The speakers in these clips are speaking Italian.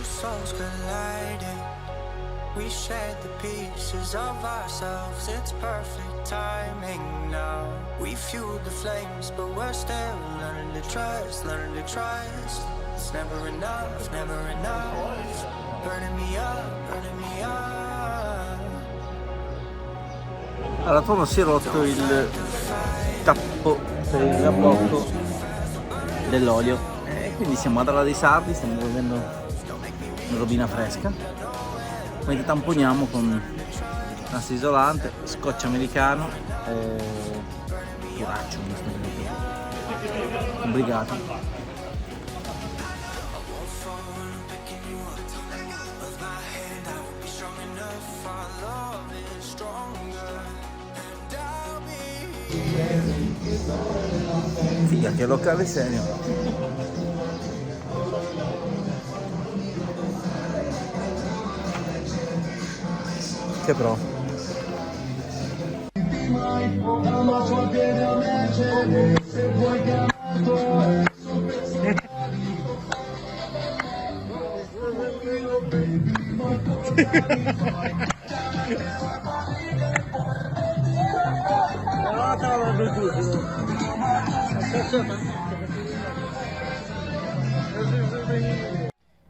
two souls colliding. We shared the pieces of ourselves, it's perfect timing now. We fueled the flames, but we're still learning to trust, learning to trust. It's never enough, never enough. Burning me up, burning me up. Alla Tono si è rotto il tappo per il gabotto dell'olio e quindi siamo ad Ala dei Sardi, stiamo bevendo una robina fresca, mentre tamponiamo con nastro isolante, scotch americano e puraccio obbligato. Figa, che locale serio. Che pro.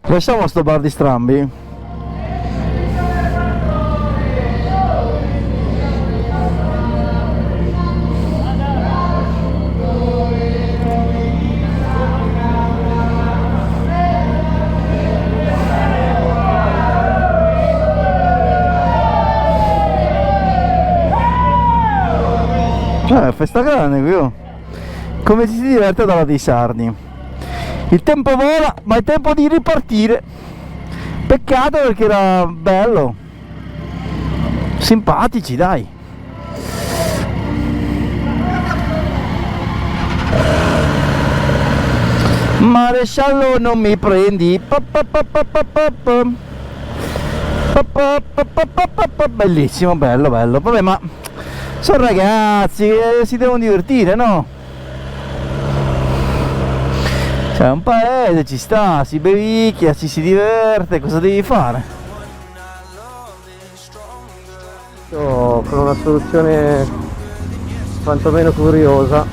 Lasciamo sto bar di strambi. Festa grande qui, oh. Come ci si diverte ad Ala dei Sardi. Il tempo vola, ma è tempo di ripartire. Peccato perché era bello. Simpatici, dai. Maresciallo, non mi prendi. Bellissimo, bello, bello. Vabbè, ma sono ragazzi che si devono divertire, no? Cioè, un paese, ci sta, si bevicchia, ci si diverte, cosa devi fare? Con una soluzione quantomeno curiosa,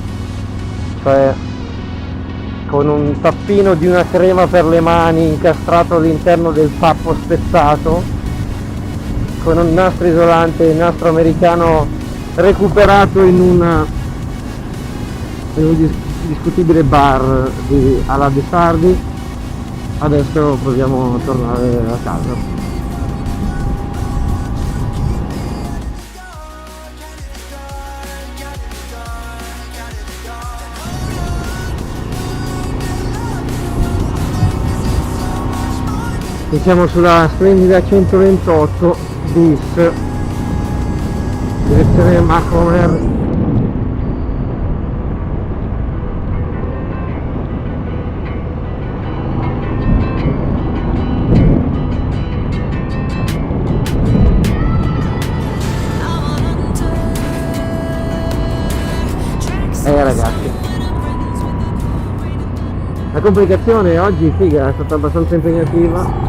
cioè con un tappino di una crema per le mani incastrato all'interno del pappo spezzato, con un nastro isolante, il nastro americano recuperato in un discutibile bar di Ala dei Sardi. Adesso proviamo a tornare a casa. E siamo sulla splendida 128 bis, direzione Macomer. Ragazzi, la complicazione oggi, figa, è stata abbastanza impegnativa.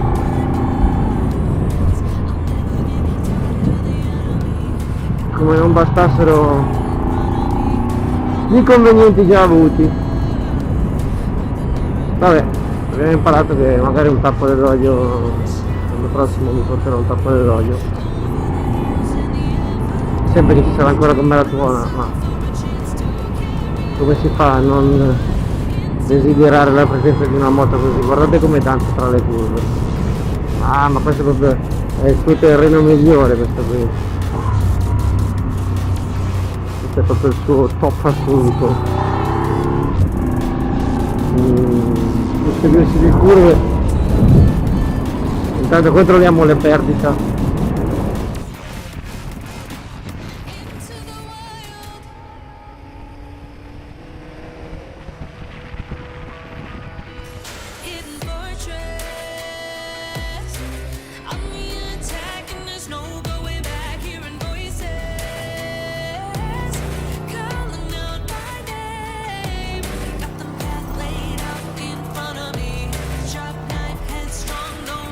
Come non bastassero gli inconvenienti già avuti. Vabbè, abbiamo imparato che magari un tappo dell'olio, l'anno prossimo mi porterò un tappo dell'olio, sempre che ci sarà ancora con me la tuona, ma come si fa a non desiderare la presenza di una moto così? Guardate come danza tra le curve. Ah, ma questo è proprio il suo terreno migliore, questo qui. Questo è proprio il suo top assoluto. Seguirsi le curve. Intanto controlliamo le perdite. Strong, don't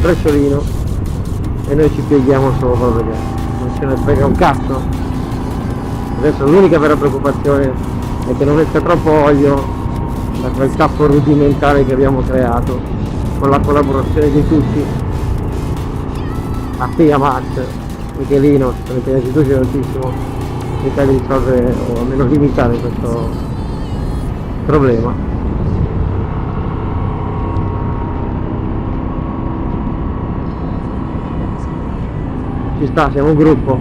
brecciolino e noi ci pieghiamo sopra perché non ce ne frega un cazzo. Adesso l'unica vera preoccupazione è che non esca troppo olio da quel tappo rudimentale che abbiamo creato con la collaborazione di tutti, a te, Max, Michelino, ci sono impegnati tutti tantissimo, cercare di risolvere o almeno limitare questo problema. Ci sta, siamo un gruppo,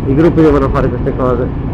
i gruppi devono fare queste cose.